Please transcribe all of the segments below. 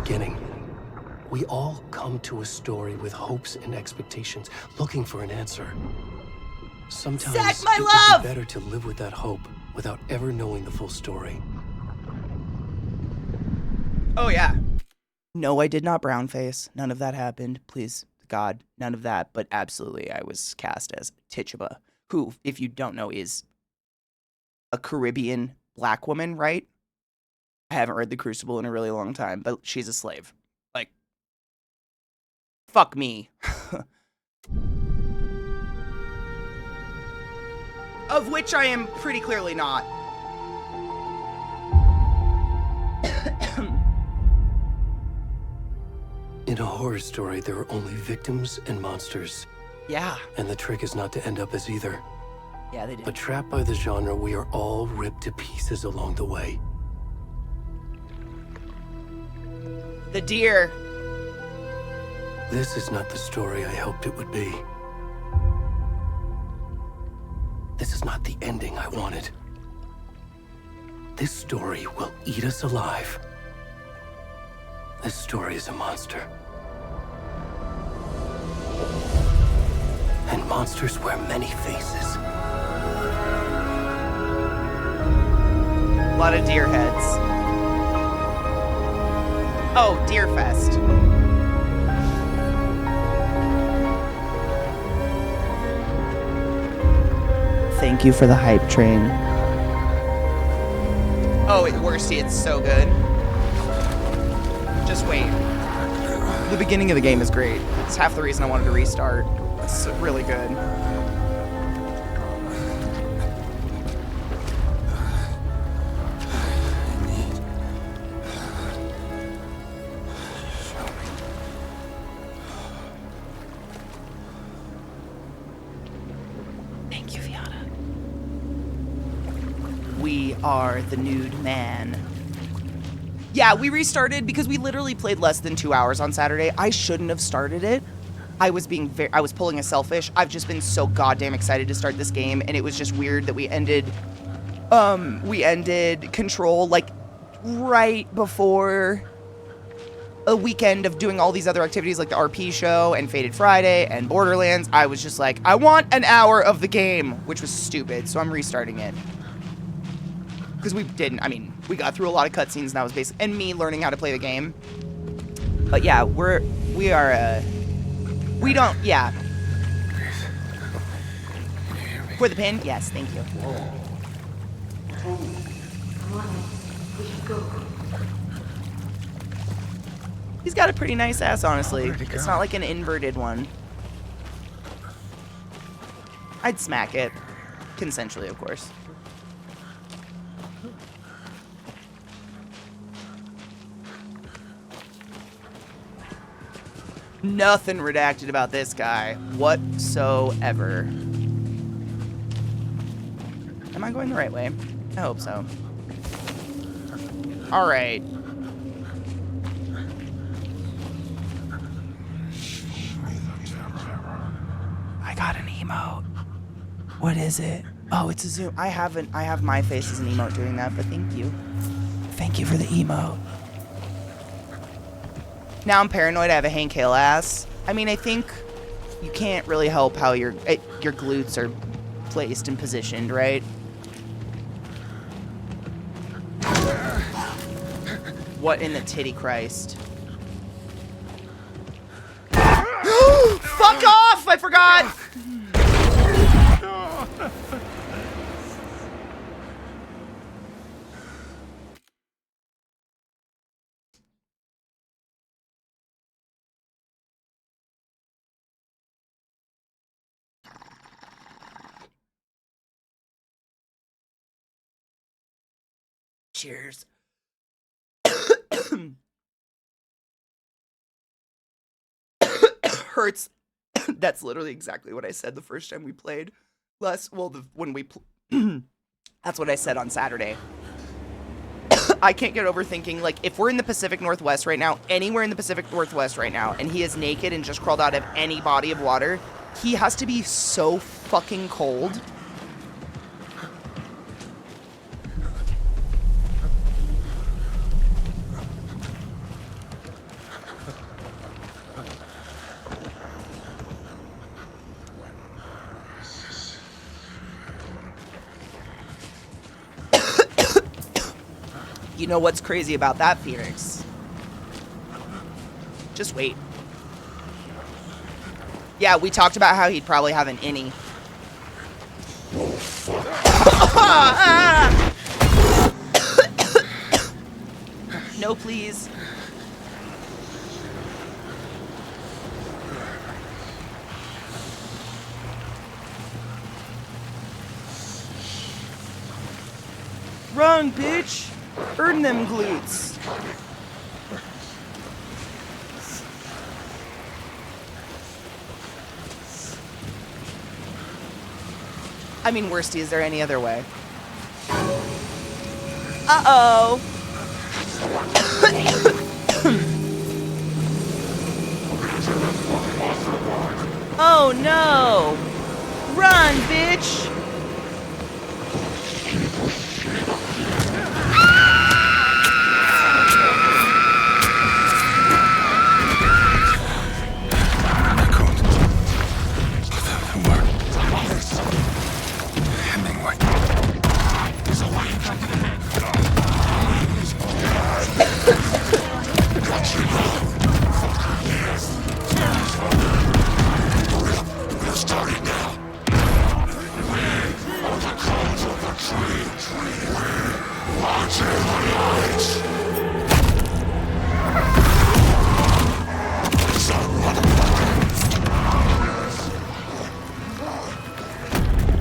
beginning. We all come to a story with hopes and expectations, looking for an answer. Sometimes Zach, my it love! would be better to live with that hope without ever knowing the full story. Oh, yeah. No, I did not brownface. None of that happened. Please, God, none of that. But absolutely, I was cast as Tituba, who, if you don't know, is a Caribbean black woman, right? I haven't read The Crucible in a really long time, but she's a slave. Like, fuck me. Of which I am pretty clearly not. In a horror story, there are only victims and monsters. Yeah. And the trick is not to end up as either. Yeah, they did. But trapped by the genre, we are all ripped to pieces along the way. The deer. This is not the story I hoped it would be. This is not the ending I wanted. This story will eat us alive. This story is a monster. And monsters wear many faces. A lot of deer heads. Oh, Deer Fest. Thank you for the hype train. Oh, Worsty, it's so good. Just wait. The beginning of the game is great. It's half the reason I wanted to restart. It's really good. Thank you, Fiona. We are the nude man. Yeah, we restarted because we literally played less than 2 hours on Saturday. I shouldn't have started it. I was pulling a selfish. I've just been so goddamn excited to start this game, and it was just weird that we ended Control like right before a weekend of doing all these other activities like the RP show and Fated Friday and Borderlands. I was just like, I want an hour of the game, which was stupid, so I'm restarting it. Because we got through a lot of cutscenes, and that was basically, and me learning how to play the game. But yeah, yeah. For the pin? Yes, thank you. He's got a pretty nice ass, honestly. It's not like an inverted one. I'd smack it. Consensually, of course. Nothing redacted about this guy whatsoever. Am I going the right way? I hope so. All right. I got an emote. What is it? Oh, it's a zoom. I have my face as an emote doing that, but thank you. Thank you for the emote. Now I'm paranoid I have a Hank Hill ass. I mean, I think you can't really help how your glutes are placed and positioned, right? What in the titty Christ? Fuck off! I forgot! Cheers. Hurts. That's literally exactly what I said the first time we played. That's what I said on Saturday. I can't get over thinking, like, if we're in the Pacific Northwest right now, anywhere in the Pacific Northwest right now, and he is naked and just crawled out of any body of water, he has to be so fucking cold. You know what's crazy about that, Phoenix? Just wait. Yeah, we talked about how he'd probably have an innie. No, please. Run, bitch! Earn them glutes. I mean, worsty, is there any other way? Uh-oh. Oh, no. Run, bitch.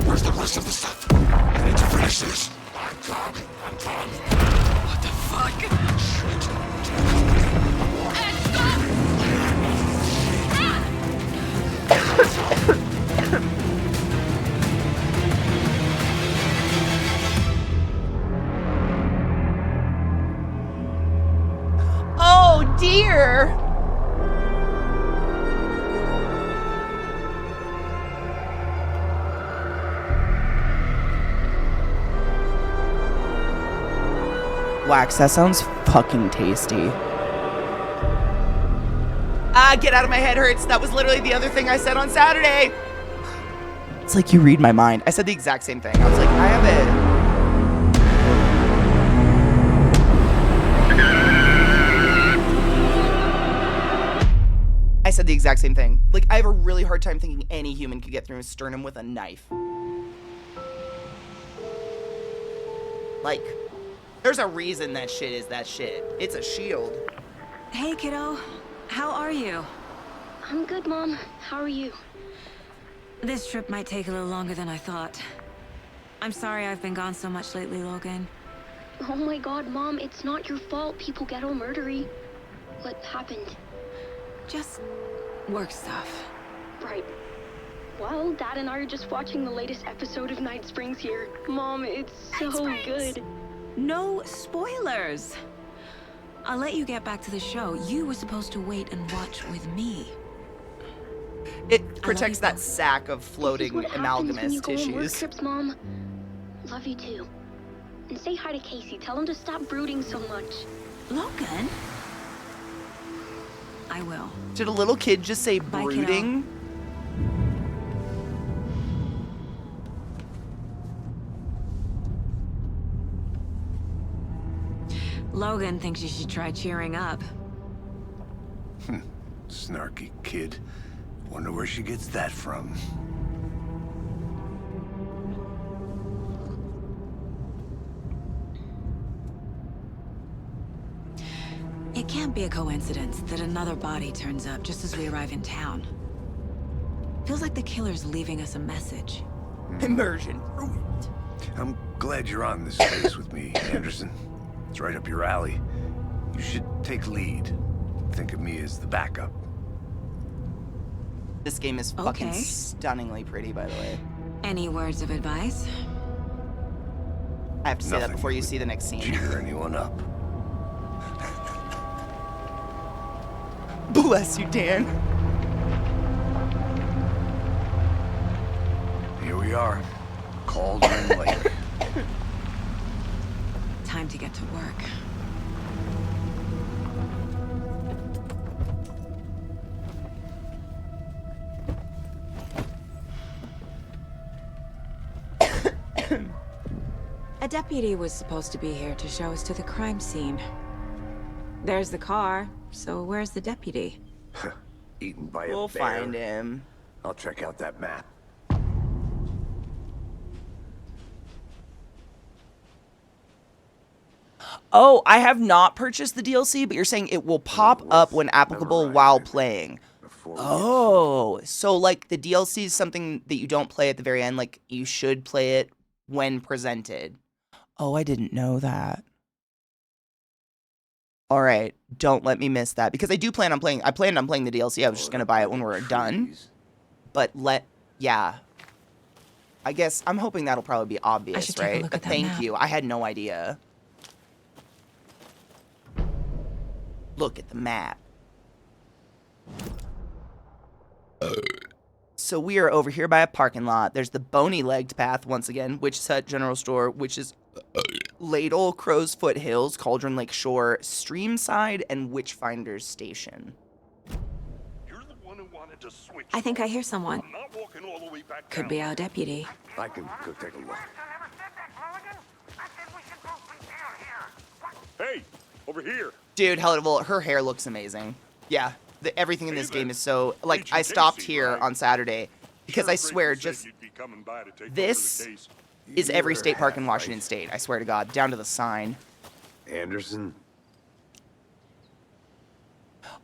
Where's the rest of the stuff? I need to finish this. I'm done. What the fuck? Oh, dear. Wax, that sounds fucking tasty. Ah, get out of my head hurts. That was literally the other thing I said on Saturday. It's like you read my mind. I said the exact same thing. I was like, I have it. I said the exact same thing. Like, I have a really hard time thinking any human could get through his sternum with a knife. Like, there's a reason that shit is that shit. It's a shield. Hey, kiddo. How are you? I'm good, Mom. How are you? This trip might take a little longer than I thought. I'm sorry I've been gone so much lately, Logan. Oh my god, Mom, it's not your fault people get all murdery. What happened? Just work stuff. Right. Well, Dad and I are just watching the latest episode of Night Springs here. Mom, it's so good. No spoilers. I'll let you get back to the show. You were supposed to wait and watch with me. It protects that sack of This is floating what happens when you amalgamous go on work tissues. trips, Mom. Love you too. And say hi to Casey. Tell him to stop brooding so much. Logan? I will. Did a little kid just say Bye, kiddo. brooding? Logan thinks you should try cheering up. Snarky kid. Wonder where she gets that from. It can't be a coincidence that another body turns up just as we arrive in town. Feels like the killer's leaving us a message. Immersion. I'm glad you're on this case with me, Anderson. It's right up your alley. You should take lead. Think of me as the backup. This game is fucking Okay. stunningly pretty, by the way. Any words of advice? I have to say that Nothing before you would see the next scene. Cheer anyone up. Bless you, Dan. Here we are. Cauldron Lake. Time to get to work. A deputy was supposed to be here to show us to the crime scene. There's the car, so where's the deputy? Eaten by We'll a bear. find him. I'll check out that map. Oh, I have not purchased the DLC, but you're saying it will pop up when applicable while playing. Oh, so like the DLC is something that you don't play at the very end, like you should play it when presented. Oh, I didn't know that. All right, don't let me miss that because I planned on playing the DLC. I was just going to buy it when we're done. But yeah. I guess I'm hoping that'll probably be obvious, should take a right? look But at that thank map. you. I had no idea. Look at the map. So we are over here by a parking lot. There's the bony-legged path once again, Witch's Hut General Store, which is Ladle, Crow's Foot Hills, Cauldron Lake Shore, Streamside, and Witchfinder's Station. You're the one who wanted to switch. I think I hear someone. I'm not walking all the way back Could down. be our deputy. I can go take a look. Hey, over here. Dude, her hair looks amazing. Yeah, everything in this game is so... Like, Agent I stopped Casey, here right? on Saturday because I Sheriff swear, Baker said just... you'd be coming by to take over This the case. is every You're state park in half Washington right. State. I swear to God, down to the sign. Anderson?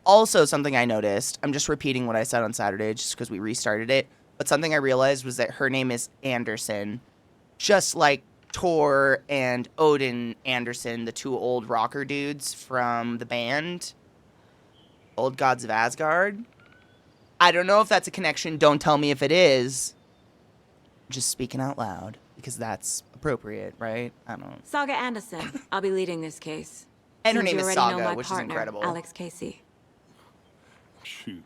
Also, something I noticed, I'm just repeating what I said on Saturday just because we restarted it, but something I realized was that her name is Anderson, just like Tor and Odin Anderson, the two old rocker dudes from the band, Old Gods of Asgard. I don't know if that's a connection, don't tell me if it is. Just speaking out loud, because that's appropriate, right? I don't... Saga Anderson. I'll be leading this case. And her Since name you is already know Saga, my which is partner, incredible. Alex Casey. Shoot.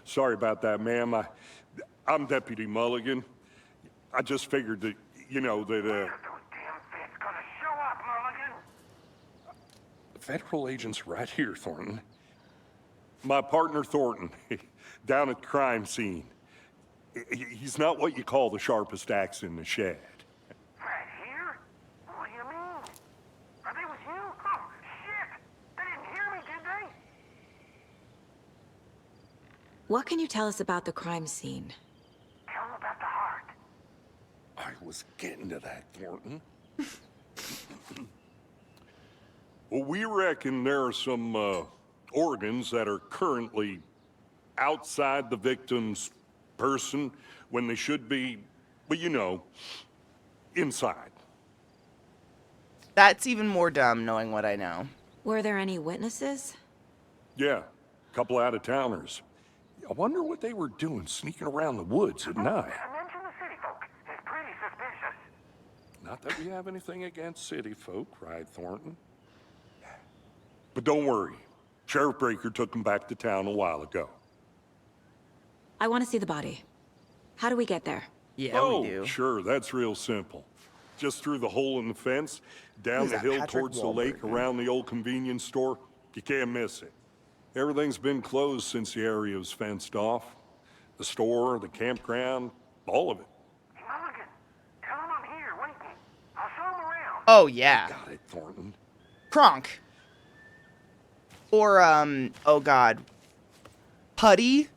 Sorry about that, ma'am. I'm Deputy Mulligan. I just figured that, that, the federal agent's right here, Thornton. My partner, Thornton, down at the crime scene. He's not what you call the sharpest axe in the shed. Right here? What do you mean? Are they with you? Oh, shit! They didn't hear me, did they? What can you tell us about the crime scene? Tell them about the heart. I was getting to that, Thornton. Well, we reckon there are some organs that are currently outside the victim's person when they should be, well, inside. That's even more dumb knowing what I know. Were there any witnesses? Yeah, a couple out-of-towners. I wonder what they were doing sneaking around the woods at night. Mention the city folk. It's pretty suspicious. Not that we have anything against city folk, right, Thornton? But don't worry. Sheriff Baker took them back to town a while ago. I want to see the body. How do we get there? Yeah, we do. Sure, that's real simple. Just through the hole in the fence, down Who's the that, hill Patrick towards the Wahlberg, lake, man? around the old convenience store. You can't miss it. Everything's been closed since the area was fenced off. The store, the campground, all of it. Hey, Mulligan, tell them I'm here waiting. I'll show them around. Oh, yeah. Got it, Thornton. Kronk. Or, oh God. Putty?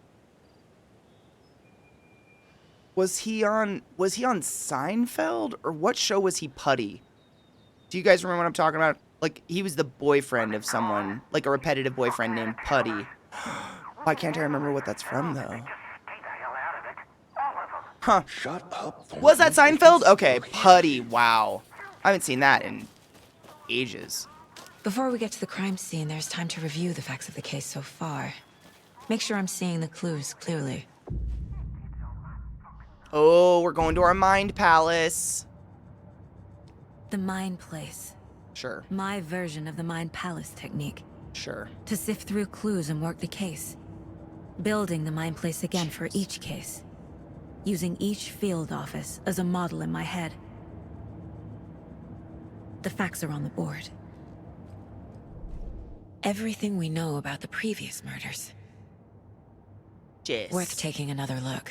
Was he on Seinfeld? Or what show was he Putty? Do you guys remember what I'm talking about? Like, he was the boyfriend of someone, like a repetitive boyfriend named Putty. Why can't I remember what that's from, though? Stay the hell out of it. All of them. Huh. Shut up, Thornton. Was that Seinfeld? Okay, Putty, wow. I haven't seen that in ages. Before we get to the crime scene, there's time to review the facts of the case so far. Make sure I'm seeing the clues clearly. Oh, we're going to our mind palace. The Mind Place. Sure, My version of the Mind Palace technique. sure. To sift through clues and work the case. Building the Mind Place again for each case. Using each field office as a model in my head. The facts are on the board. Everything we know about the previous murders. Yes. Worth taking another look.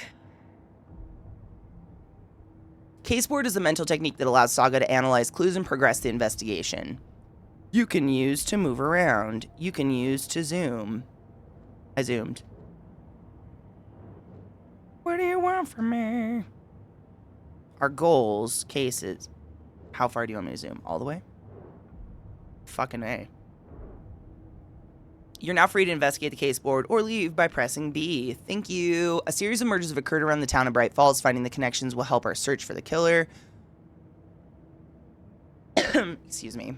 Caseboard is a mental technique that allows Saga to analyze clues and progress the investigation. You can use to move around. You can use to zoom. I zoomed. What do you want from me? Our goals, cases. How far do you want me to zoom? All the way? Fucking A. You're now free to investigate the case board or leave by pressing B. Thank you. A series of murders have occurred around the town of Bright Falls. Finding the connections will help our search for the killer. Excuse me.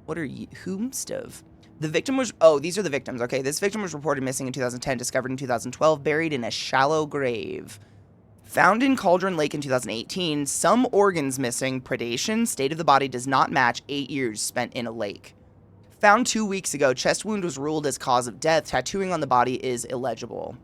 What are you? Whomstove? The victim was... Oh, these are the victims. Okay, this victim was reported missing in 2010, discovered in 2012, buried in a shallow grave. Found in Cauldron Lake in 2018, some organs missing, predation, state of the body does not match 8 years spent in a lake. Found 2 weeks ago, chest wound was ruled as cause of death. Tattooing on the body is illegible.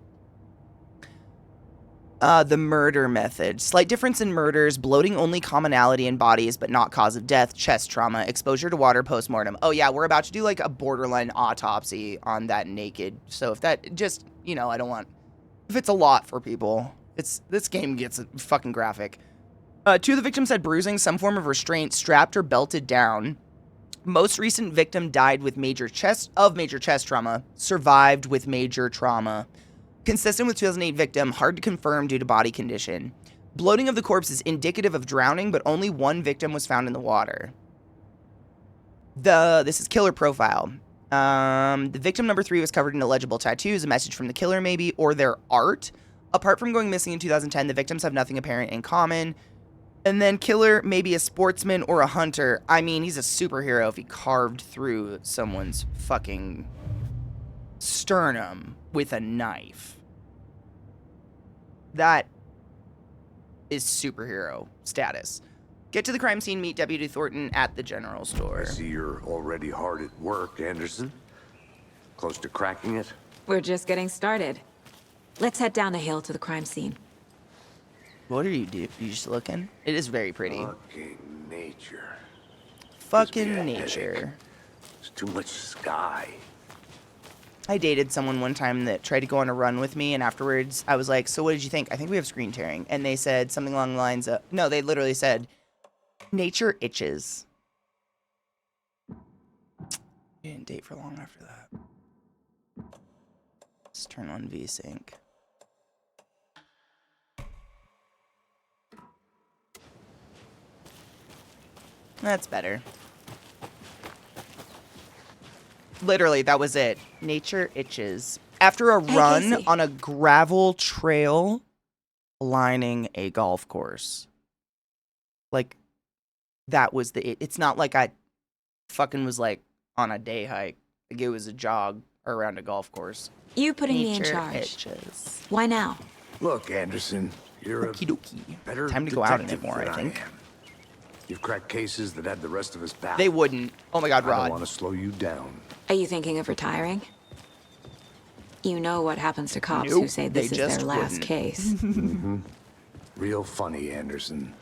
The murder method. Slight difference in murders, bloating only commonality in bodies, but not cause of death, chest trauma, exposure to water postmortem. Oh yeah, we're about to do like a borderline autopsy on that naked. So if that just, you know, I don't want, if it's a lot for people, this game gets fucking graphic. 2 of the victims had bruising, some form of restraint, strapped or belted down. Most recent victim died with major chest trauma, survived with major trauma. Consistent with 2008 victim, hard to confirm due to body condition. Bloating of the corpse is indicative of drowning, but only 1 victim was found in the water. This is killer profile. The victim number 3 was covered in illegible tattoos, a message from the killer maybe, or their art. Apart from going missing in 2010, the victims have nothing apparent in common. And then killer, maybe a sportsman or a hunter. I mean, he's a superhero if he carved through someone's fucking sternum with a knife. That is superhero status. Get to the crime scene, meet Deputy Thornton at the general store. I see you're already hard at work, Anderson. Close to cracking it? We're just getting started. Let's head down the hill to the crime scene. What are you doing? You just looking? It is very pretty. Fucking nature. Fucking Gives me a nature. headache. There's too much sky. I dated someone one time that tried to go on a run with me, and afterwards I was like, so what did you think? I think we have screen tearing. And they said something along the lines of, no, they literally said, nature itches. We didn't date for long after that. Let's turn on VSync. That's better. Literally, that was it. Nature itches. After a run Casey. on a gravel trail lining a golf course. Like, that was it's not like I fucking was like on a day hike. Like, it was a jog around a golf course. You putting me in Nature charge. itches. Why now? Look, Anderson, you're Okie dokie. a better Time to go out in it detective more, than I think. am. You've cracked cases that had the rest of us back. They wouldn't. Oh my god, I don't Rod. want to slow you down. Are you thinking of retiring? You know what happens to cops Nope, who say they this is just their last wouldn't. case. Real funny, Anderson.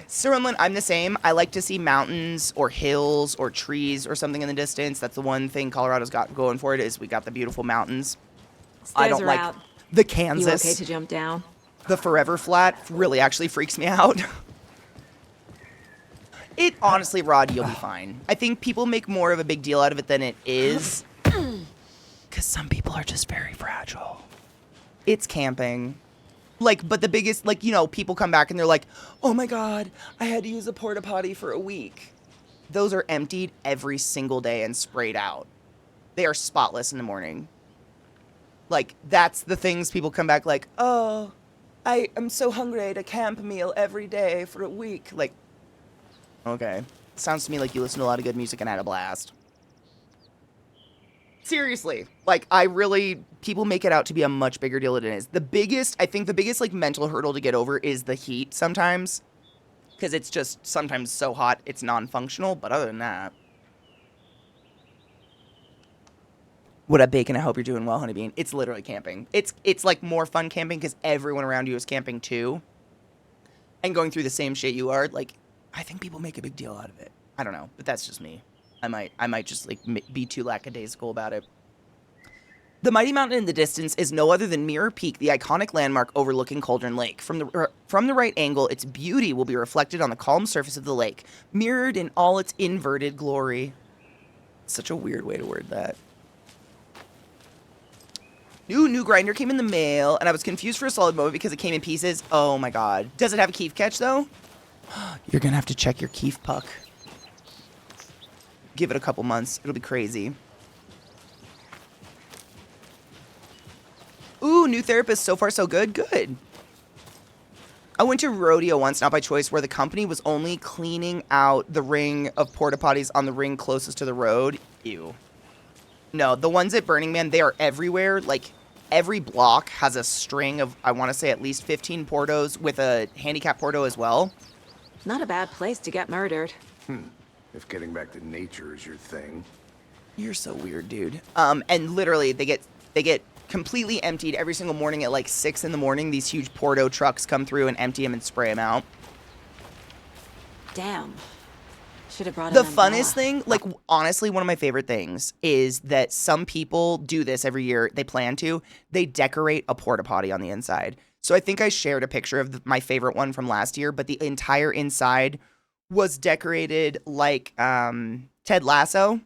Sir Unlin, I'm the same. I like to see mountains or hills or trees or something in the distance. That's the one thing Colorado's got going for it is we got the beautiful mountains. I Stairs don't are like out. the You Kansas. okay to jump down? The forever flat really actually freaks me out. It honestly, Rod, you'll be fine. I think people make more of a big deal out of it than it is. Because some people are just very fragile. It's camping. Like, but the biggest, like, you know, people come back and they're like, oh my god, I had to use a porta potty for a week. Those are emptied every single day and sprayed out. They are spotless in the morning. Like, that's the things people come back like, oh, I am so hungry. I ate a camp meal every day for a week. Like, okay. Sounds to me like you listen to a lot of good music and had a blast. Seriously. Like, people make it out to be a much bigger deal than it is. I think the biggest, like, mental hurdle to get over is the heat sometimes. Because it's just sometimes so hot, it's non-functional. But other than that. What up, Bacon? I hope you're doing well, Honeybean. It's literally camping. It's like more fun camping because everyone around you is camping too. And going through the same shit you are. Like, I think people make a big deal out of it. I don't know, but that's just me. I might just like be too lackadaisical about it. The mighty mountain in the distance is no other than Mirror Peak, the iconic landmark overlooking Cauldron Lake. From the right angle, its beauty will be reflected on the calm surface of the lake, mirrored in all its inverted glory. Such a weird way to word that. New grinder came in the mail, and I was confused for a solid moment because it came in pieces. Oh my god. Does it have a keef catch, though? You're gonna have to check your keef puck. Give it a couple months. It'll be crazy. Ooh, new therapist. So far, so good. Good. I went to rodeo once, not by choice, where the company was only cleaning out the ring of porta potties on the ring closest to the road. Ew. No, the ones at Burning Man, they are everywhere. Like, every block has a string of, I want to say, at least 15 portos with a handicap porto as well. Not a bad place to get murdered. If getting back to nature is your thing. You're so weird, dude. And literally, they get completely emptied every single morning at like 6 in the morning. These huge porto trucks come through and empty them and spray them out. Damn. Should have brought The an umbrella. funnest thing, like, honestly, one of my favorite things is that some people do this every year. They plan to. They decorate a porta potty on the inside. So I think I shared a picture of my favorite one from last year, but the entire inside was decorated like Ted Lasso.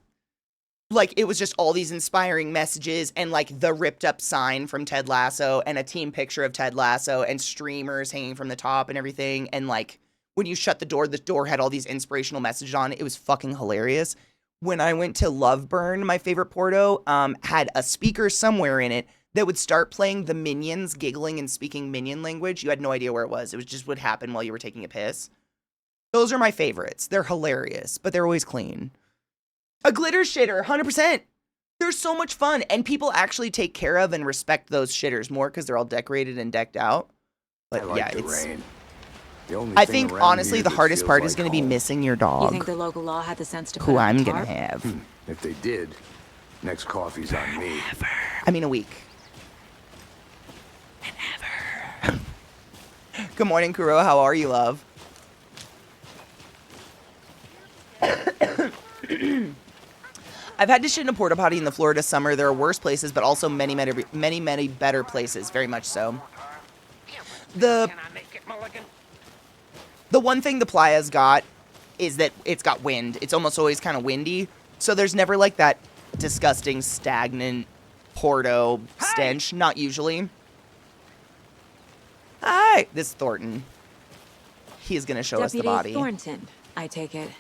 Like, it was just all these inspiring messages and, like, the ripped up sign from Ted Lasso and a team picture of Ted Lasso and streamers hanging from the top and everything. And, like, when you shut the door had all these inspirational messages on it. It was fucking hilarious. When I went to Loveburn, my favorite porto, had a speaker somewhere in it that would start playing the minions giggling and speaking minion language. You had no idea where it was. It was just would happen while you were taking a piss. Those are my favorites. They're hilarious, but they're always clean. A glitter shitter, 100%. They're so much fun, and people actually take care of and respect those shitters more because they're all decorated and decked out. But I like yeah, the it's. rain. The only I thing think around honestly here the that hardest feels part is like going to be home. missing your You dog, think the local law had the sense to who put up a I'm gonna tarp? have. If they did, next coffee's on me. I mean, a week. Good morning, Kuro. How are you, love? I've had to shit in a porta potty in the Florida summer. There are worse places, but also many, many better places. Very much so. The one thing the Playa's got is that it's got wind. It's almost always kind of windy, so there's never like that disgusting, stagnant Porto stench. Not usually. Hi, this is Thornton. He is gonna show us the Deputy body. Thornton, I take it.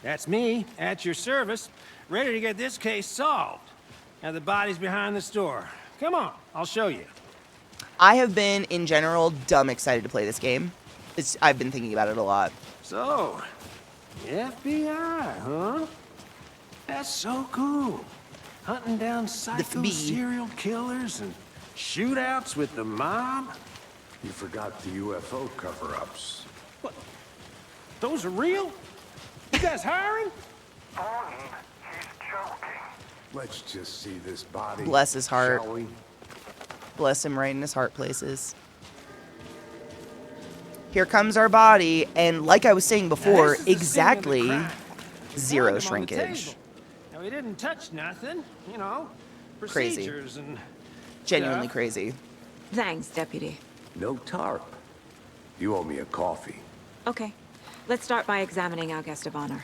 That's me, at your service, ready to get this case solved. Now the body's behind the store. Come on, I'll show you. I have been, in general, dumb excited to play this game. I've been thinking about it a lot. So, the FBI, huh? That's so cool. Hunting down psycho FBI. serial killers and shootouts with the mob. You forgot the UFO cover-ups. What? Those are real? You guys hiring? Bonnie, he's joking. Let's just see this body. Bless his heart. Shall we? Bless him right in his heart places. Here comes our body, and like I was saying before, Now, this is the scene of the exactly crime. We zero found him on the shrinkage. table. Now, we didn't touch nothing, you know. Crazy. Procedures and Genuinely stuff. crazy. Thanks, Deputy. No tarp. You owe me a coffee. Okay, let's start by examining our guest of honor.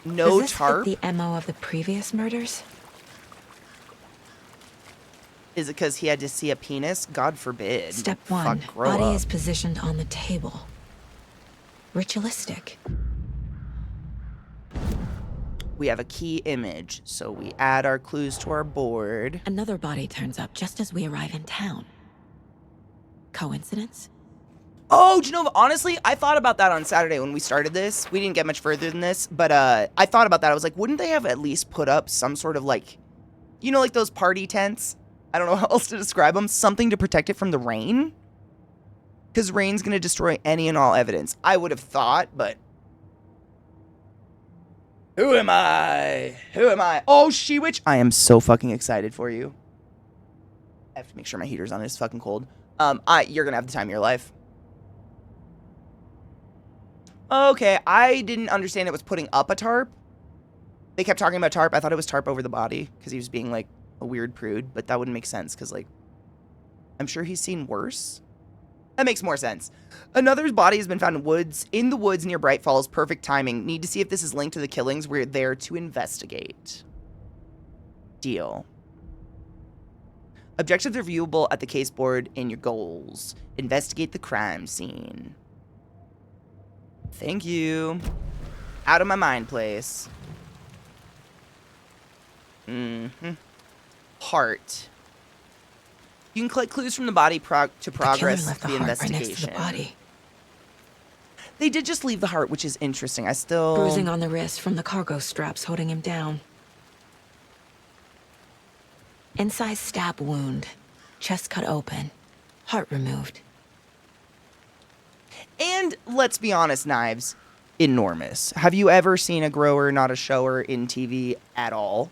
No Does this tarp? fit the MO of the previous murders? Is it because he had to see a penis? God forbid. Step Fuck, one, grow body up. is positioned on the table. Ritualistic. We have a key image, so we add our clues to our board. Another body turns up just as we arrive in town. Coincidence? Oh, Genova, honestly, I thought about that on Saturday when we started this. We didn't get much further than this, but I thought about that. I was like, wouldn't they have at least put up some sort of like, you know, like those party tents? I don't know how else to describe them. Something to protect it from the rain? Because rain's going to destroy any and all evidence. I would have thought, but... Who am I? Who am I? Oh, She-Witch. I am so fucking excited for you. I have to make sure my heater's on. It's fucking cold. You're going to have the time of your life. Okay, I didn't understand it was putting up a tarp. They kept talking about tarp. I thought it was tarp over the body because he was being, like, a weird prude, but that wouldn't make sense because, like, I'm sure he's seen worse. That makes more sense. Another body has been found in the woods near Bright Falls. Perfect timing. Need to see if this is linked to the killings. We're there to investigate. Deal. Objectives are viewable at the case board in your goals. Investigate the crime scene. Thank you. Out of my mind, place. Heart. You can collect clues from the body to progress the investigation. Right next to the body. They did just leave the heart, which is interesting. I still... Bruising on the wrist from the cargo straps holding him down. Incised stab wound. Chest cut open. Heart removed. And let's be honest, Knives, enormous. Have you ever seen a grower, not a shower, in TV at all?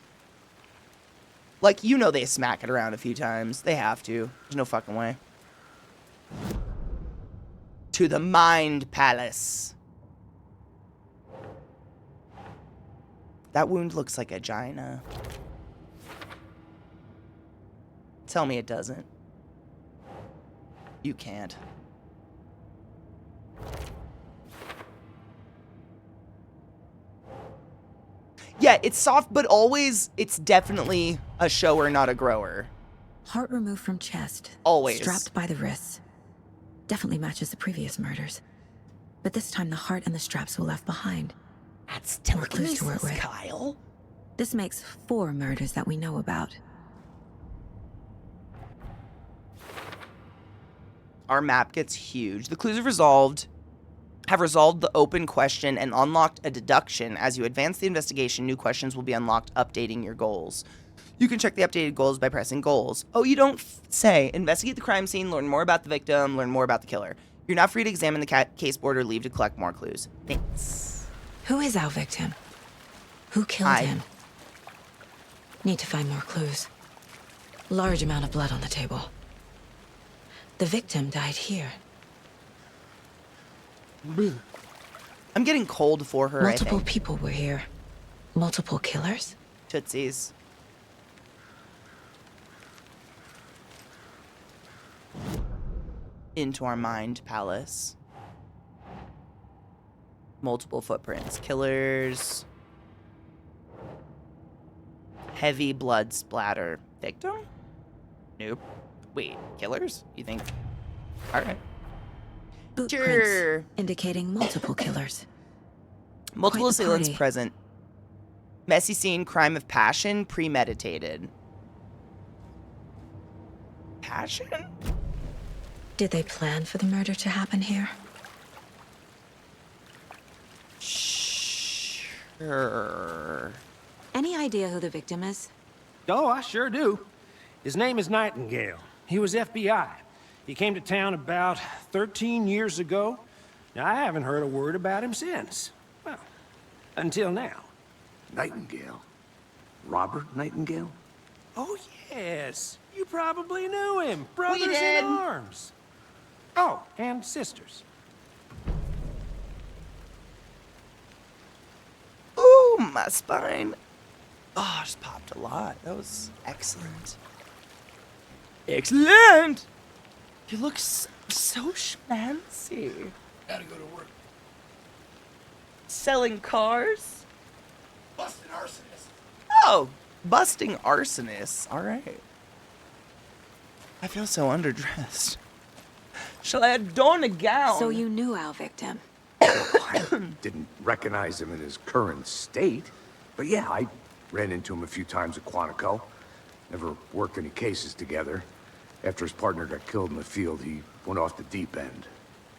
Like, you know they smack it around a few times. They have to. There's no fucking way. To the Mind Palace. That wound looks like a gina. Tell me it doesn't. You can't. Yeah, it's soft, but always, it's definitely a shower, not a grower. Heart removed from chest. Always. Strapped by the wrists. Definitely matches the previous murders. But this time the heart and the straps were left behind. That's clues to work with. Kyle. This makes 4 murders that we know about. Our map gets huge. The clues have resolved the open question and unlocked a deduction. As you advance the investigation, new questions will be unlocked, updating your goals. You can check the updated goals by pressing goals. Oh, you don't say. Investigate the crime scene, learn more about the victim, learn more about the killer. You're not free to examine the case board or leave to collect more clues. Thanks. Who is our victim? Who killed him? Need to find more clues. Large amount of blood on the table. The victim died here. I'm getting cold for her, Multiple I think. people were here. Multiple killers? Tootsies. Into our Mind Palace. Multiple footprints. Killers. Heavy blood splatter. Victim? Nope. Wait, killers? You think? Alright. Boot Sure. prints indicating multiple killers. Multiple Quite the assailants party. present. Messy scene, crime of passion, premeditated. Passion? Did they plan for the murder to happen here? Sure. Any idea who the victim is? Oh, I sure do. His name is Nightingale. He was FBI. He came to town about 13 years ago. Now, I haven't heard a word about him since. Well, until now. Nightingale? Robert Nightingale? Oh, yes. You probably knew him. Brothers did. in arms. Oh, and sisters. Ooh, my spine. Oh, I just popped a lot. That was excellent. Excellent! You look so schmancy. Gotta go to work. Selling cars? Busted arsonist. Oh, busting arsonists. All right. I feel so underdressed. Shall I don a gown? So you knew our victim. I didn't recognize him in his current state. But yeah, I ran into him a few times at Quantico. Never worked any cases together. After his partner got killed in the field, he went off the deep end.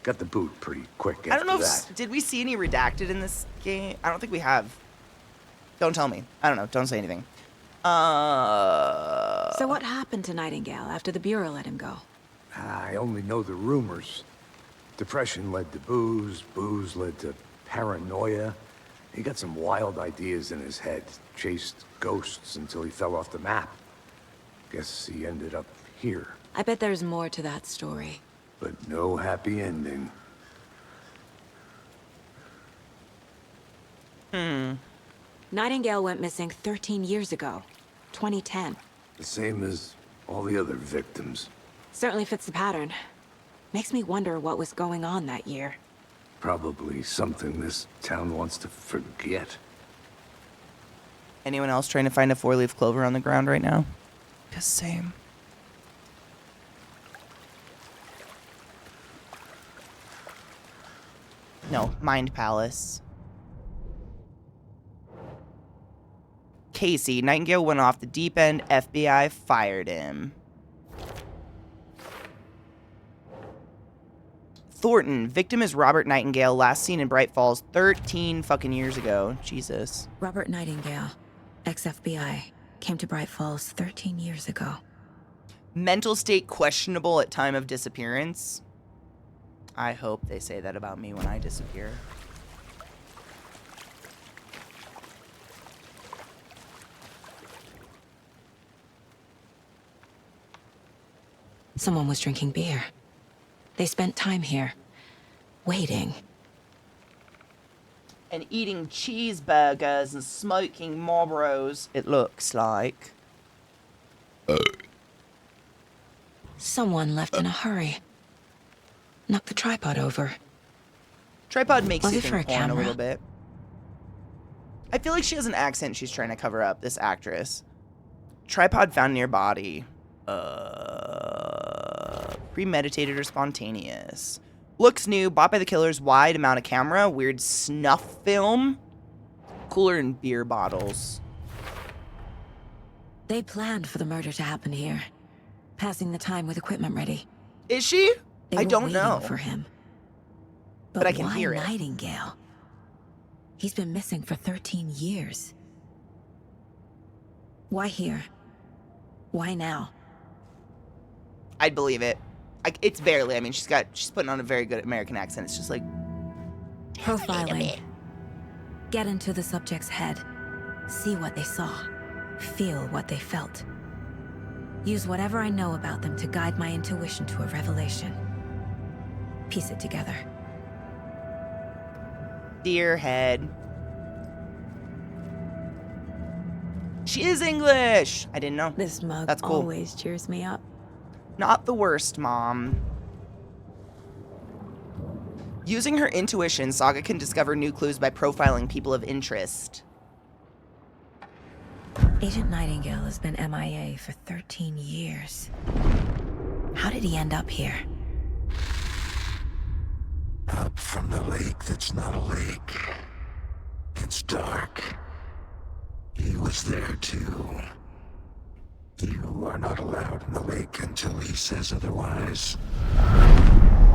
Got the boot pretty quick after I don't know that. if... Did we see any redacted in this game? I don't think we have. Don't tell me. I don't know. Don't say anything. So what happened to Nightingale after the Bureau let him go? I only know the rumors. Depression led to booze, booze led to paranoia. He got some wild ideas in his head, chased ghosts until he fell off the map. Guess he ended up here, I bet there's more to that story. but no happy ending. Nightingale went missing 13 years ago, 2010. The same as all the other victims. Certainly fits the pattern. Makes me wonder what was going on that year. Probably something this town wants to forget. Anyone else trying to find a 4-leaf clover on the ground right now? Just same. No, Mind Palace. Casey, Nightingale went off the deep end. FBI fired him. Thornton, victim is Robert Nightingale, last seen in Bright Falls 13 fucking years ago. Jesus. Robert Nightingale, ex-FBI, came to Bright Falls 13 years ago. Mental state questionable at time of disappearance. I hope they say that about me when I disappear. Someone was drinking beer. They spent time here, waiting. And eating cheeseburgers and smoking Marlboros, it looks like. Someone left in a hurry. Knocked the tripod over. Tripod makes Was you it for think a porn a camera? little bit. I feel like she has an accent she's trying to cover up, this actress. Tripod found near body. Premeditated or spontaneous. Looks new, bought by the killers, wide amount of camera, weird snuff film. Cooler and beer bottles. They planned for the murder to happen here, passing the time with equipment ready. Is she? They I were don't waiting know. for him. But I can why hear it. Nightingale? He's been missing for 13 years. Why here? Why now? I'd believe it. It's barely. I mean, she's putting on a very good American accent. It's just like Profiling. Get into the subject's head. See what they saw. Feel what they felt. Use whatever I know about them to guide my intuition to a revelation. Piece it together. deer head. She is English. I didn't know. This mug That's cool. always cheers me up. Not the worst, Mom. Using her intuition, Saga can discover new clues by profiling people of interest. Agent Nightingale has been MIA for 13 years. How did he end up here? Up from the lake that's not a lake. It's dark. He was there too. You are not allowed in the lake until he says otherwise.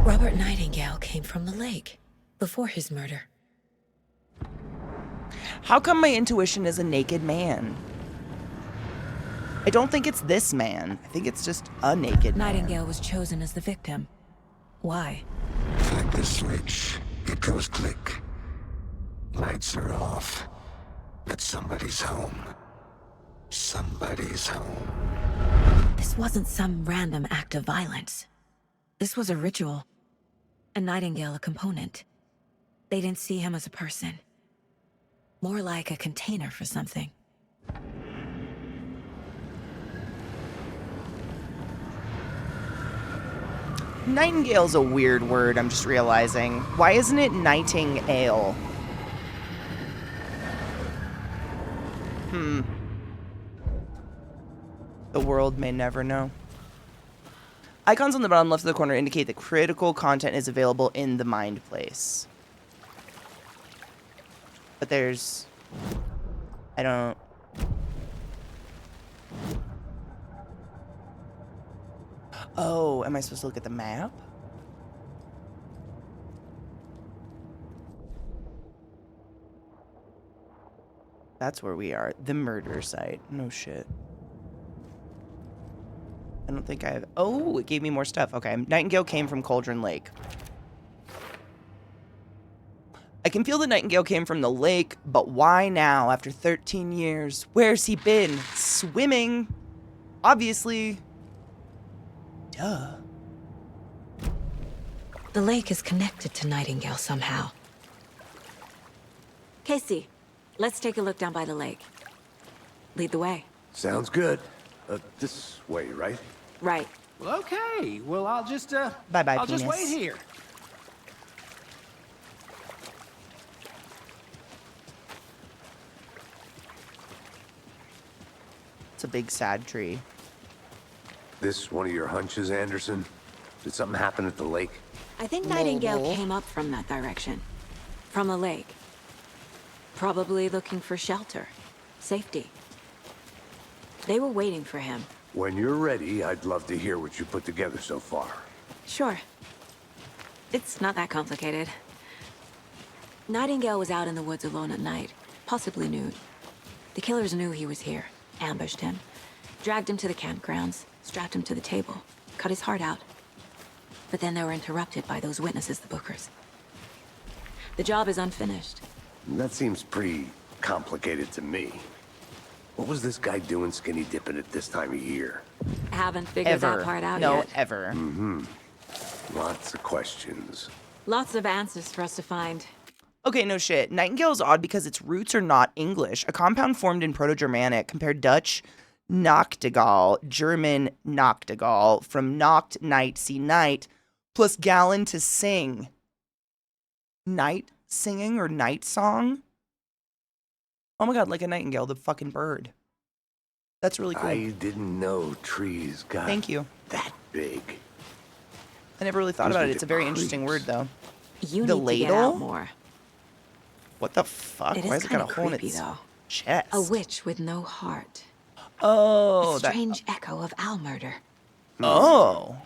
Robert Nightingale came from the lake before his murder. How come my intuition is a naked man? I don't think it's this man. I think it's just a naked man. Nightingale was chosen as the victim. Why? Flick the switch. It goes click. Lights are off. But somebody's home. Somebody's home. This wasn't some random act of violence. This was a ritual. And Nightingale a component. They didn't see him as a person. More like a container for something. Nightingale's a weird word, I'm just realizing. Why isn't it nightingale? The world may never know. Icons on the bottom left of the corner indicate that critical content is available in the Mind Place. But there's... I don't... Oh, am I supposed to look at the map? That's where we are. The murder site. No shit. I don't think I have... Oh, it gave me more stuff. Okay, Nightingale came from Cauldron Lake. I can feel the Nightingale came from the lake, but why now, after 13 years? Where's he been? Swimming? Obviously. Duh. The lake is connected to Nightingale somehow. Casey, let's take a look down by the lake. Lead the way. Sounds good. This way, right? Right. Well, okay. Well, I'll just, Bye-bye, I'll just penis. wait here. It's a big sad tree. This one of your hunches, Anderson? Did something happen at the lake? I think Nightingale Mobile. came up from that direction. From a lake. Probably looking for shelter. Safety. They were waiting for him. When you're ready, I'd love to hear what you put together so far. Sure. It's not that complicated. Nightingale was out in the woods alone at night, possibly nude. The killers knew he was here, ambushed him, dragged him to the campgrounds, strapped him to the table, cut his heart out. But then they were interrupted by those witnesses, the Bookers. The job is unfinished. That seems pretty complicated to me. What was this guy doing skinny dipping at this time of year? I haven't figured Ever. that part out No, yet. ever. Lots of questions. Lots of answers for us to find. Okay, no shit. Nightingale is odd because its roots are not English. A compound formed in Proto-Germanic, compared Dutch Nachtigall, German Nachtigall, from Nacht, night, see night, plus Gallen to sing. Night singing or night song? Oh my god, like a nightingale, the fucking bird. That's really cool. I didn't know trees got Thank you. that big. I never really thought Gives about me it. It's a the very interesting creeps. word, though. You The need to get ladle? out more. What the fuck? It Why is has it kind got of a hole in creepy, its though. chest? A witch with no heart. Oh, A that. strange echo of owl murder. Oh.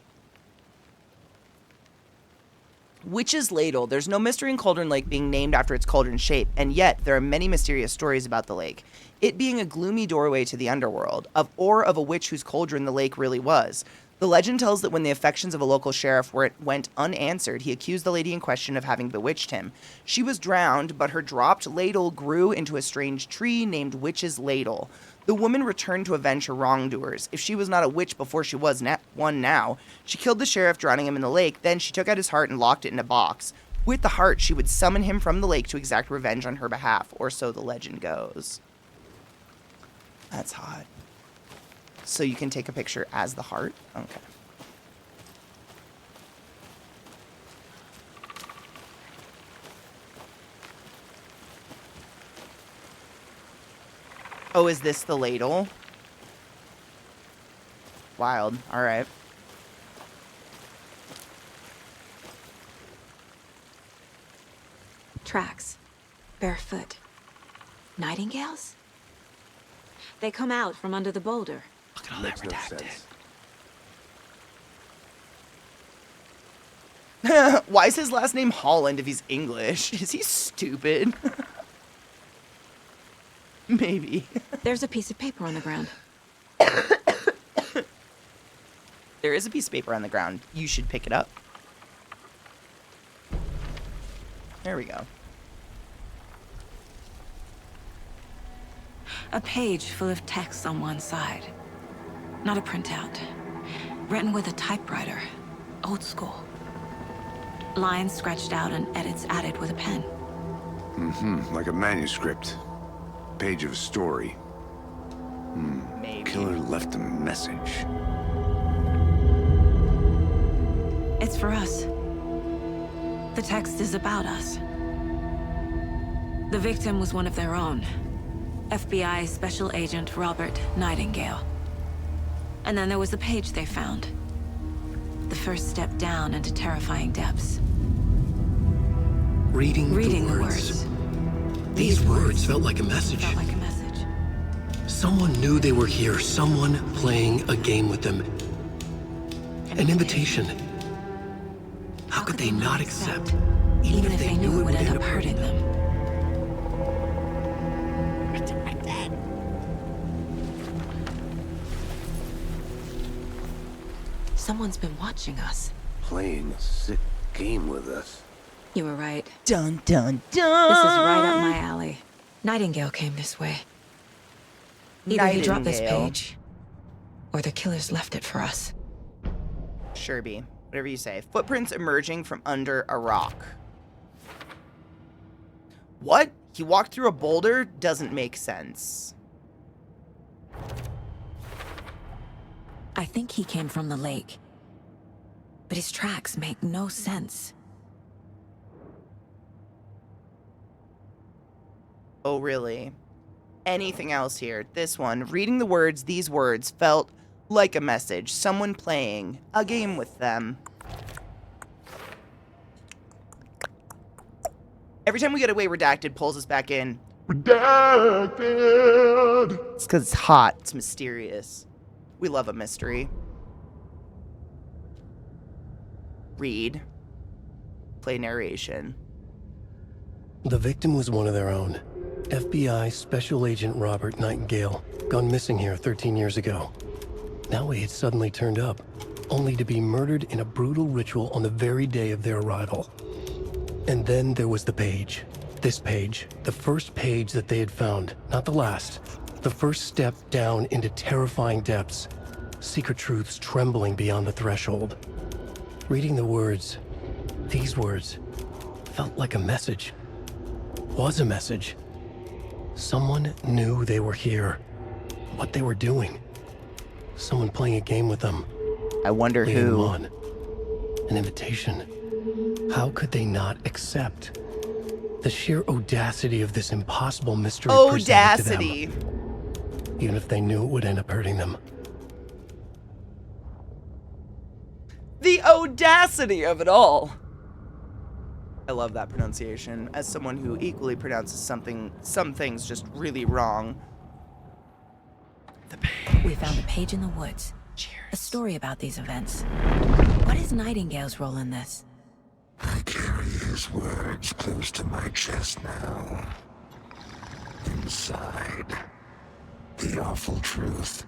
Witch's Ladle. There's no mystery in Cauldron Lake being named after its cauldron shape, and yet there are many mysterious stories about the lake. It being a gloomy doorway to the underworld, or of a witch whose cauldron the lake really was. The legend tells that when the affections of a local sheriff went unanswered, he accused the lady in question of having bewitched him. She was drowned, but her dropped ladle grew into a strange tree named Witch's Ladle. The woman returned to avenge her wrongdoers. If she was not a witch before she was one now, she killed the sheriff, drowning him in the lake. Then she took out his heart and locked it in a box. With the heart, she would summon him from the lake to exact revenge on her behalf, or so the legend goes. That's hot. So you can take a picture as the heart? Okay. Oh, is this the ladle? Wild. All right. Tracks. Barefoot. Nightingales? They come out from under the boulder. Look at all Makes that no redacted. sense. Why is his last name Holland if he's English? Is he stupid? Maybe. There's a piece of paper on the ground. There is a piece of paper on the ground. You should pick it up. There we go. A page full of text on one side. Not a printout. Written with a typewriter. Old school. Lines scratched out and edits added with a pen. Like a manuscript. Page of a story. Maybe. Killer left a message. It's for us. The text is about us. The victim was one of their own. FBI Special Agent Robert Nightingale. And then there was the page they found. The first step down into terrifying depths. Reading Reading the the words. words. These words felt like a message. Felt like a message. Someone knew they were here. Someone playing a game with them. An invitation. How could they not accept? Even if they knew it would end up hurting them. Someone's been watching us. Playing a sick game with us. You were right. Dun dun dun. This is right up my alley. Nightingale came this way. Either he dropped this Nightingale. page, or the killers left it for us. Sure be. Whatever you say. Footprints emerging from under a rock. What? He walked through a boulder? Doesn't make sense. I think he came from the lake. But his tracks make no sense. Oh, really? Anything else here? This one, reading the words, these words, felt like a message. Someone playing a game with them. Every time we get away, Redacted pulls us back in. Redacted! It's because it's hot. It's mysterious. We love a mystery. Read. Play narration. The victim was one of their own. FBI Special Agent Robert Nightingale, gone missing here 13 years ago. Now he had suddenly turned up, only to be murdered in a brutal ritual on the very day of their arrival. And then there was the page. This page, the first page that they had found, not the last. The first step down into terrifying depths. Secret truths trembling beyond the threshold. Reading the words, these words, felt like a message. Was a message. Someone knew they were here. What they were doing. Someone playing a game with them. I wonder Leading them who. on. An invitation. How could they not accept? The sheer audacity of this impossible mystery presented to Audacity. them. Even if they knew it would end up hurting them. The audacity of it all. I love that pronunciation. As someone who equally pronounces some things just really wrong. The page. We found a page in the woods. Cheers. A story about these events. What is Nightingale's role in this? I carry his words close to my chest now. Inside, the awful truth.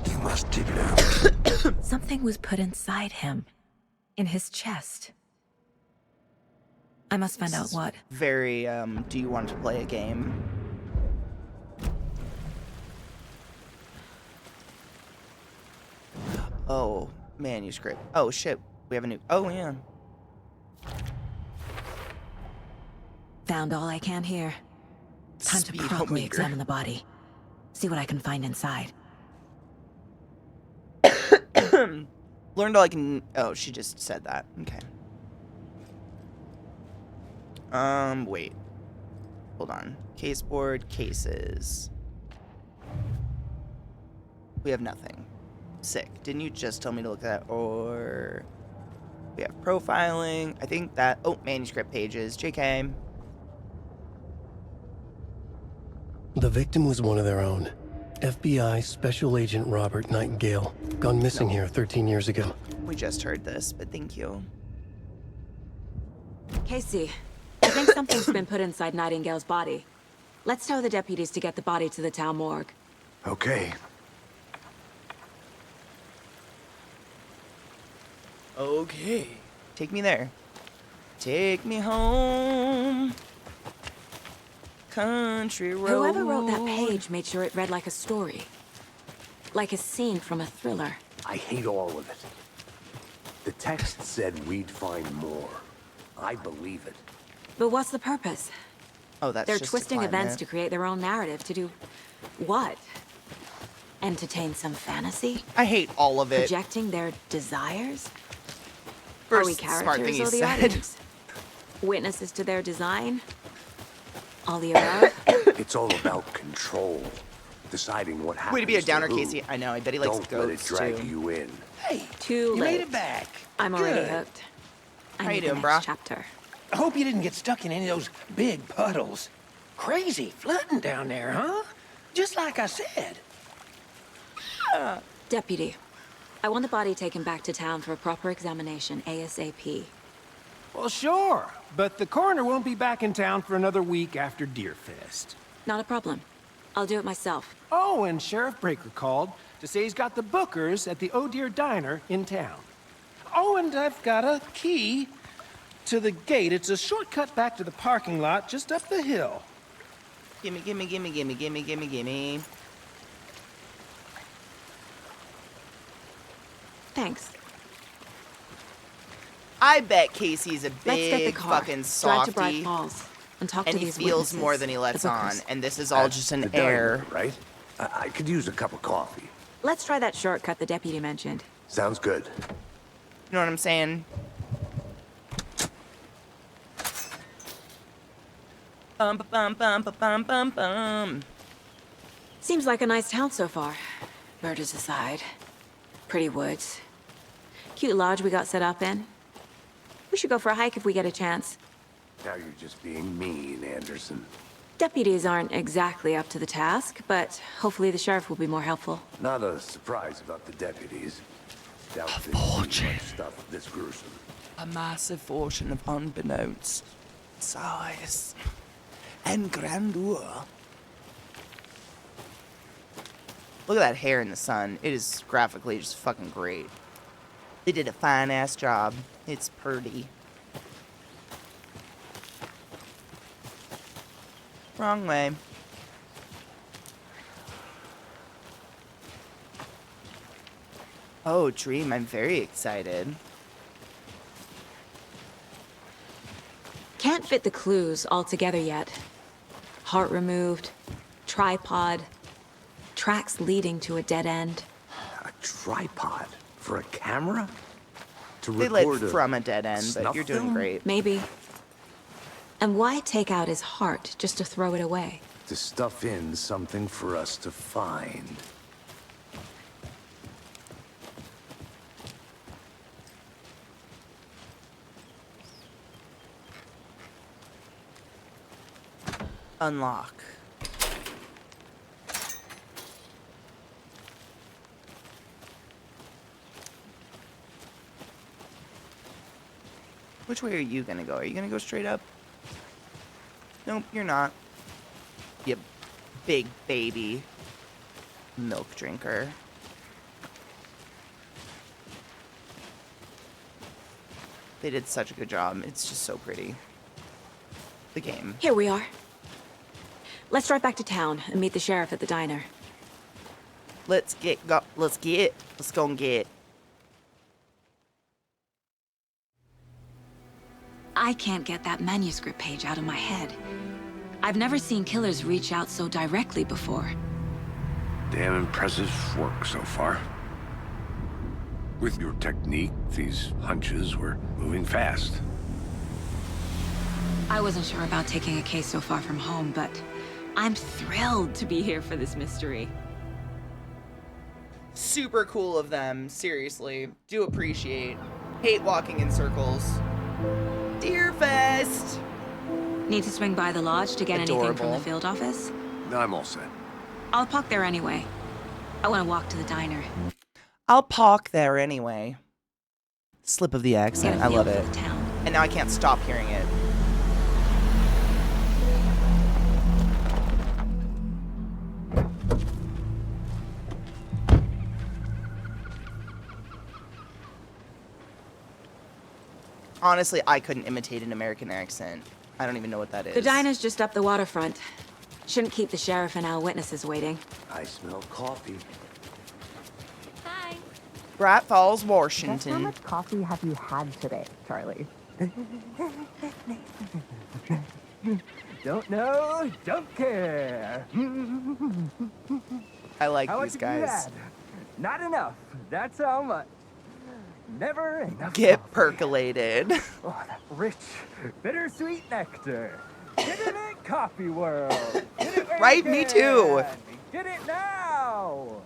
You must dig it out. Something was put inside him. In his chest. I must find out what. Very, do you want to play a game? Oh, manuscript. Oh, shit. We have a new... Oh, yeah. Found all I can here. Time to properly Speedometer. examine the body. See what I can find inside. Learned all I can... Oh, she just said that. Okay. Wait. Hold on. Caseboard, cases. We have nothing. Sick. Didn't you just tell me to look at that? Or... We have profiling. I think that... Oh, manuscript pages. JK. The victim was one of their own. FBI Special Agent Robert Nightingale, gone missing here 13 years ago. We just heard this, but thank you. Casey, I think something's been put inside Nightingale's body. Let's tell the deputies to get the body to the town morgue. Okay. Okay. Take me there. Take me home. Country road. Whoever wrote that page made sure it read like a story. Like a scene from a thriller. I hate all of it. The text said we'd find more. I believe it. But what's the purpose? Oh, that's They're just twisting to events to create their own narrative. To do what? Entertain some fantasy? I hate all of it. Projecting their desires? First Are we smart thing characters he or the said. audience? Witnesses to their design? All the above? It's all about control. Deciding what happens. Way to be a downer, who. Casey. I know. I bet he likes Don't let it goats drag too. you in. Hey, Too you late. made it back. I'm already Good. hooked. I How you need the doing, next brah? chapter. I hope you didn't get stuck in any of those big puddles. Crazy flooding down there, huh? Just like I said. Deputy, I want the body taken back to town for a proper examination ASAP. Well, sure, but the coroner won't be back in town for another week after Deerfest. Not a problem. I'll do it myself. Oh, and Sheriff Breaker called to say he's got the bookers at the Oh Dear Diner in town. Oh, and I've got a key to the gate. It's a shortcut back to the parking lot just up the hill. Gimme, gimme, gimme, gimme, gimme, gimme, gimme. Thanks. I bet Casey's a Let's get the big car. fucking Drive to Bright softy. Falls and talk And to he these feels witnesses, more than he lets the on. bookers. And this is all At just an the diner, air. right? I could use a cup of coffee. Let's try that shortcut the deputy mentioned. Sounds good. You know what I'm saying? Bum bum bum bum bum bum bum. Seems like a nice town so far. Murders aside. Pretty woods. Cute lodge we got set up in. We should go for a hike if we get a chance. Now you're just being mean, Anderson. Deputies aren't exactly up to the task, but hopefully the sheriff will be more helpful. Not a surprise about the deputies. Doubt they've seen much stuff this gruesome. A massive fortune of unbeknownst size and grandeur. Look at that hair in the sun. It is graphically just fucking great. They did a fine-ass job. It's pretty. Wrong way. Oh, Dream, I'm very excited. Can't fit the clues all together yet. Heart removed, tripod, tracks leading to a dead end. A tripod for a camera? To They led record from a dead end, but snuff you're doing film? great. Maybe. And why take out his heart just to throw it away? To stuff in something for us to find. Unlock. Which way are you gonna go? Are you gonna go straight up? Nope, you're not. You big baby milk drinker. They did such a good job. It's just so pretty. The game. Here we are. Let's drive back to town and meet the sheriff at the diner. Let's go and get. I can't get that manuscript page out of my head. I've never seen killers reach out so directly before. Damn impressive work so far. With your technique, these hunches were moving fast. I wasn't sure about taking a case so far from home, but I'm thrilled to be here for this mystery. Super cool of them, seriously. Do appreciate. Hate walking in circles. Deerfest! Need to swing by the lodge to get anything from Adorable. the field office? I'm all set. I'll park there anyway. I want to walk to the diner. I'll park there anyway. Slip of the accent. I love Get a it. feel for the town. And now I can't stop hearing it. Honestly, I couldn't imitate an American accent. I don't even know what that is. The diner's just up the waterfront. Shouldn't keep the sheriff and our witnesses waiting. I smell coffee. Hi. Bright Falls, Just how Washington. much coffee have you had today, Charlie? Don't know, don't care. I like How these much have you guys. had? Not enough. That's how much. Never enough. Get coffee. percolated. Oh, that rich, bittersweet nectar. Get it in coffee world. Get it where Right, you me too. can. Get it now.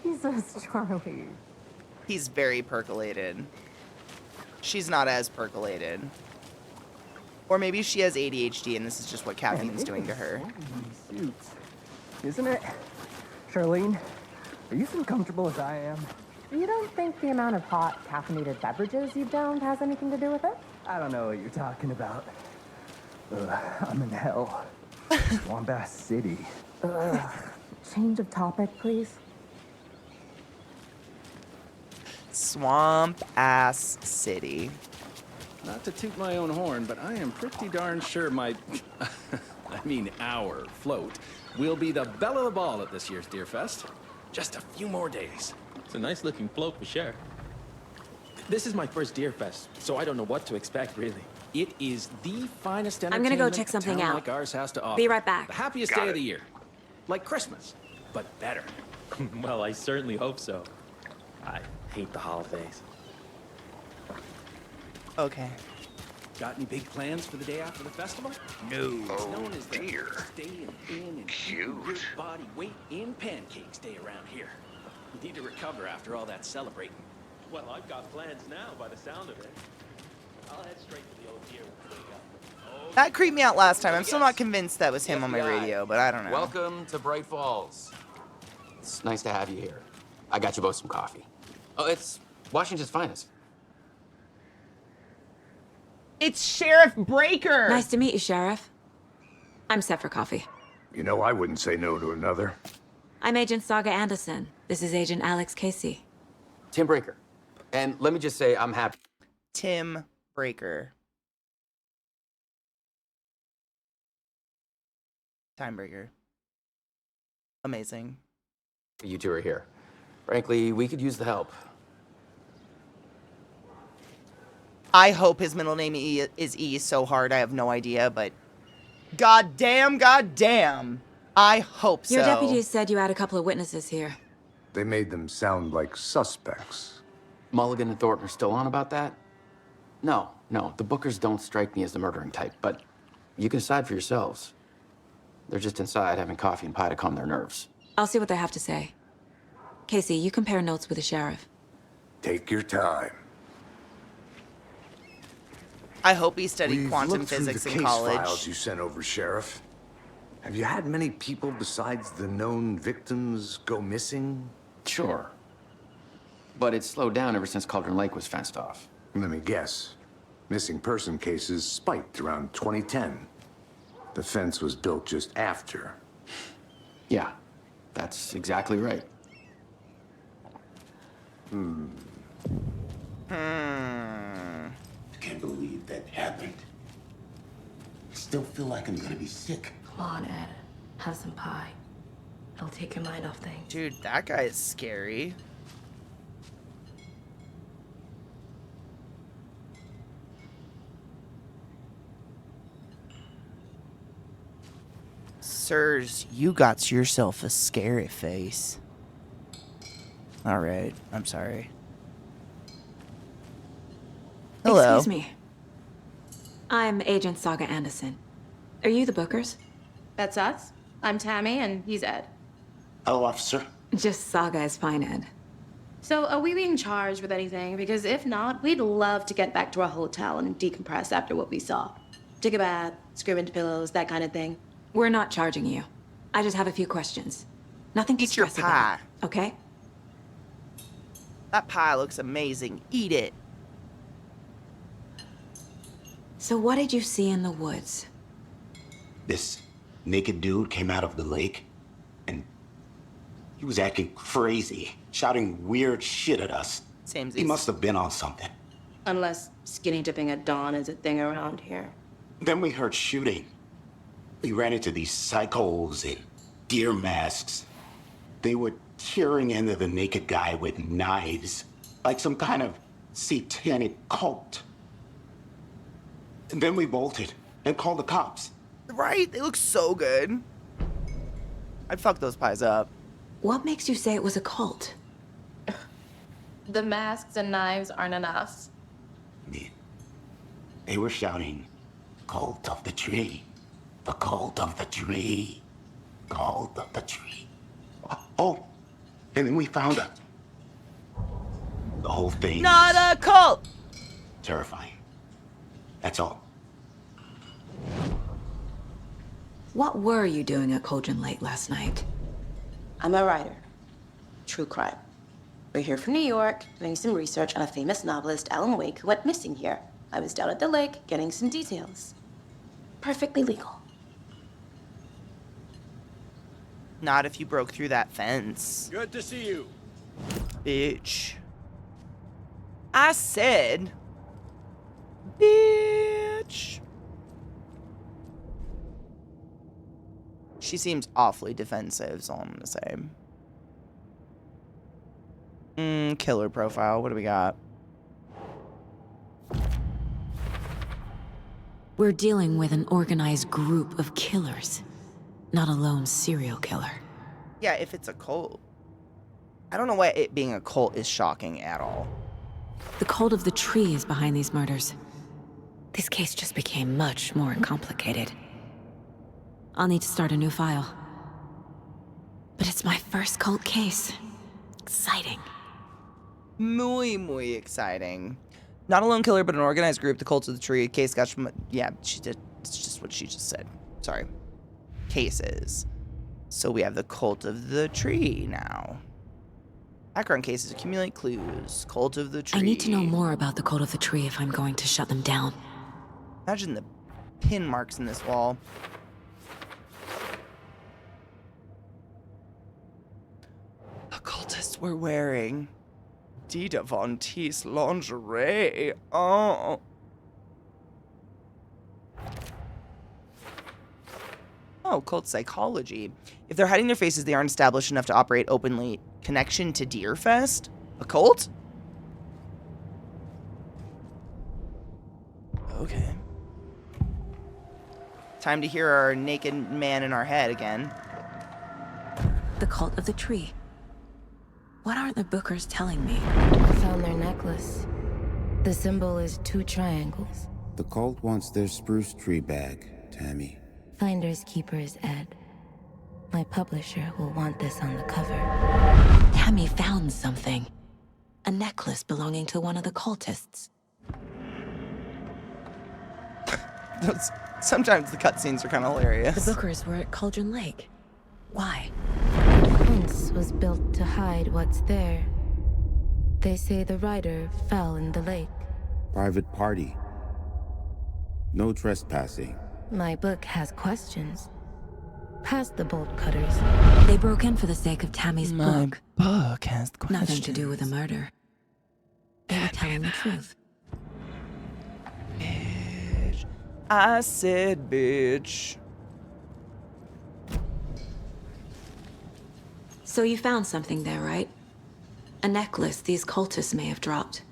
Jesus, Charlie. He's very percolated. She's not as percolated. Or maybe she has ADHD and this is just what caffeine's doing to her. Suits, isn't it? Charlene, are you as uncomfortable as I am? You don't think the amount of hot, caffeinated beverages you've downed has anything to do with it? I don't know what you're talking about. I'm in hell. Wombat City. Change of topic, please. Swamp ass city. Not to toot my own horn, but I am pretty darn sure my, our float will be the belle of the ball at this year's Deerfest. Just a few more days. It's a nice looking float for sure. This is my first Deerfest, so I don't know what to expect, really. It is the finest I'm entertainment gonna go check a something town out. like ours has to offer. Be right back. The happiest day of the year. Like Christmas, but better. Well, I certainly hope so. I hate the holidays. Okay. Got any big plans for the day after the festival? No. It's known as the dear. staying in and Cute. your body weight in pancakes day around here. You need to recover after all that celebrating. Well, I've got plans now by the sound of it. I'll head straight to the old deer when we wake up. That creeped me out last time. I'm still not convinced that was him on my FBI. radio, but I don't know. Welcome to Bright Falls. It's nice to have you here. I got you both some coffee. Oh, it's Washington's finest. It's Sheriff Breaker. Nice to meet you, Sheriff. I'm set for coffee. You know, I wouldn't say no to another. I'm Agent Saga Anderson. This is Agent ClassyKatie. Tim Breaker. And let me just say, I'm happy. Tim Breaker. Timebreaker. Amazing. You two are here. Frankly, we could use the help. I hope his middle name is E so hard I have no idea, but goddamn, I hope so. Your deputies said you had a couple of witnesses here. They made them sound like suspects. Mulligan and Thornton are still on about that? No, the Bookers don't strike me as the murdering type, but you can decide for yourselves. They're just inside having coffee and pie to calm their nerves. I'll see what they have to say. Casey, you compare notes with the sheriff. Take your time. I hope he studied We've quantum looked through physics the in case college. files you sent over, Sheriff. Have you had many people besides the known victims go missing? Sure. But it's slowed down ever since Cauldron Lake was fenced off. Let me guess. Missing person cases spiked around 2010. The fence was built just after. Yeah, that's exactly right. I can't believe that happened. I still feel like I'm gonna be sick. Come on, Ed. Have some pie. It'll take your mind off things. Dude, that guy is scary. Sirs, you got yourself a scary face. All right, I'm sorry. Hello. Excuse me. I'm Agent Saga Anderson. Are you the Bookers? That's us. I'm Tammy, and he's Ed. Hello, officer. Just Saga is fine, Ed. So, are we being charged with anything? Because if not, we'd love to get back to our hotel and decompress after what we saw. Take a bath, scream into pillows, that kind of thing. We're not charging you. I just have a few questions. Nothing to Eat your stress about, pie. okay? That pie looks amazing. Eat it. So what did you see in the woods? This naked dude came out of the lake, and he was acting crazy, shouting weird shit at us. He must have been on something. Unless skinny dipping at dawn is a thing around here. Then we heard shooting. We ran into these psychos in deer masks. They were tearing into the naked guy with knives, like some kind of satanic cult. And then we bolted and called the cops. Right? They look so good. I'd fuck those pies up. What makes you say it was a cult? The masks and knives aren't enough. They were shouting, "Cult of the tree, the cult of the tree, cult of the tree." Oh, and then we found out. The whole thing. Not a cult! Terrifying. That's all. What were you doing at Cauldron Lake last night? I'm a writer. True crime. We're here from New York, doing some research on a famous novelist, Alan Wake, who went missing here. I was down at the lake, getting some details. Perfectly legal. Not if you broke through that fence. Good to see you. Bitch. I said... Bitch. She seems awfully defensive, is all I'm gonna say. Killer profile. What do we got? We're dealing with an organized group of killers, not a lone serial killer. Yeah, if it's a cult. I don't know why it being a cult is shocking at all. The cult of the tree is behind these murders. This case just became much more complicated. I'll need to start a new file. But it's my first cult case. Exciting. Muy exciting. Not a lone killer, but an organized group, the Cult of the Tree. Case got from... Yeah, she did. It's just what she just said. Sorry. Cases. So we have the Cult of the Tree now. Background cases accumulate clues. Cult of the Tree. I need to know more about the Cult of the Tree if I'm going to shut them down. Imagine the pin marks in this wall. The cultists were wearing Dita Von Teese lingerie. Oh. Oh, cult psychology. If they're hiding their faces, they aren't established enough to operate openly. Connection to Deerfest? A cult? Okay. Time to hear our naked man in our head again. The Cult of the Tree. What aren't the Bookers telling me? I found their necklace. The symbol is 2 triangles. The cult wants their spruce tree back, Tammy. Finders keepers, Ed. My publisher will want this on the cover. Tammy found something. A necklace belonging to one of the cultists. Sometimes the cutscenes are kind of hilarious. The Bookers were at Cauldron Lake. Why? The fence was built to hide what's there. They say the rider fell in the lake. Private party. No trespassing. My book has questions. Past the bolt cutters. They broke in for the sake of Tammy's book. My book has questions. Nothing to do with a murder. They were telling the truth. Bitch. I said bitch. So you found something there, right? A necklace these cultists may have dropped.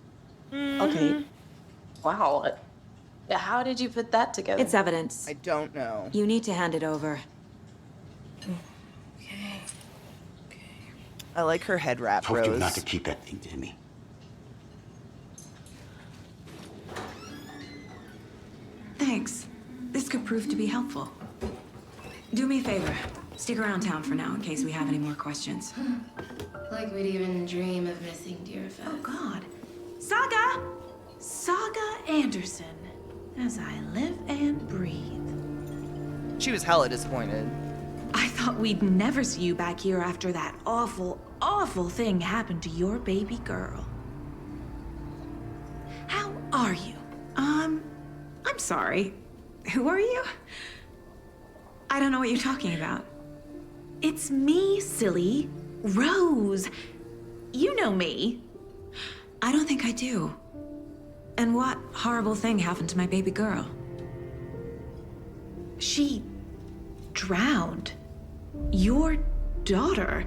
Okay. Wow. How did you put that together? It's evidence. I don't know. You need to hand it over. Okay. I like her head wrap, Told Rose. you not to keep that thing, Timmy. Thanks. This could prove to be helpful. Do me a favor. Stick around town for now in case we have any more questions. Like we'd even dream of missing Deerfest. Oh, God. Saga! Saga Anderson. As I live and breathe. She was hella disappointed. I thought we'd never see you back here after that awful, awful thing happened to your baby girl. How are you? I'm sorry. Who are you? I don't know what you're talking about. It's me, silly. Rose. You know me. I don't think I do. And what horrible thing happened to my baby girl? She drowned. Your daughter.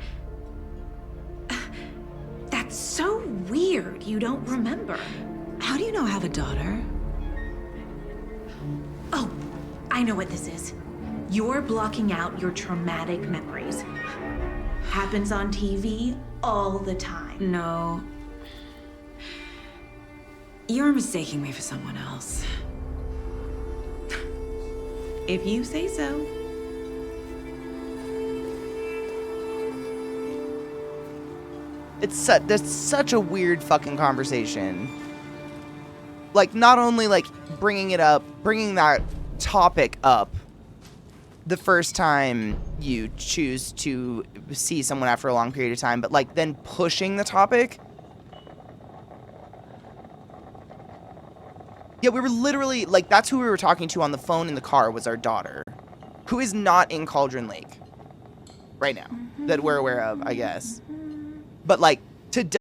That's so weird you don't remember. How do you know I have a daughter? Oh, I know what this is. You're blocking out your traumatic memories. Happens on TV all the time. No. You're mistaking me for someone else. If you say so. That's such a weird fucking conversation. Like, not only, like, bringing that topic up the first time you choose to see someone after a long period of time, but, like, then pushing the topic. Yeah, we were literally, like, that's who we were talking to on the phone in the car was our daughter, who is not in Cauldron Lake right now, that we're aware of, I guess. But, like, to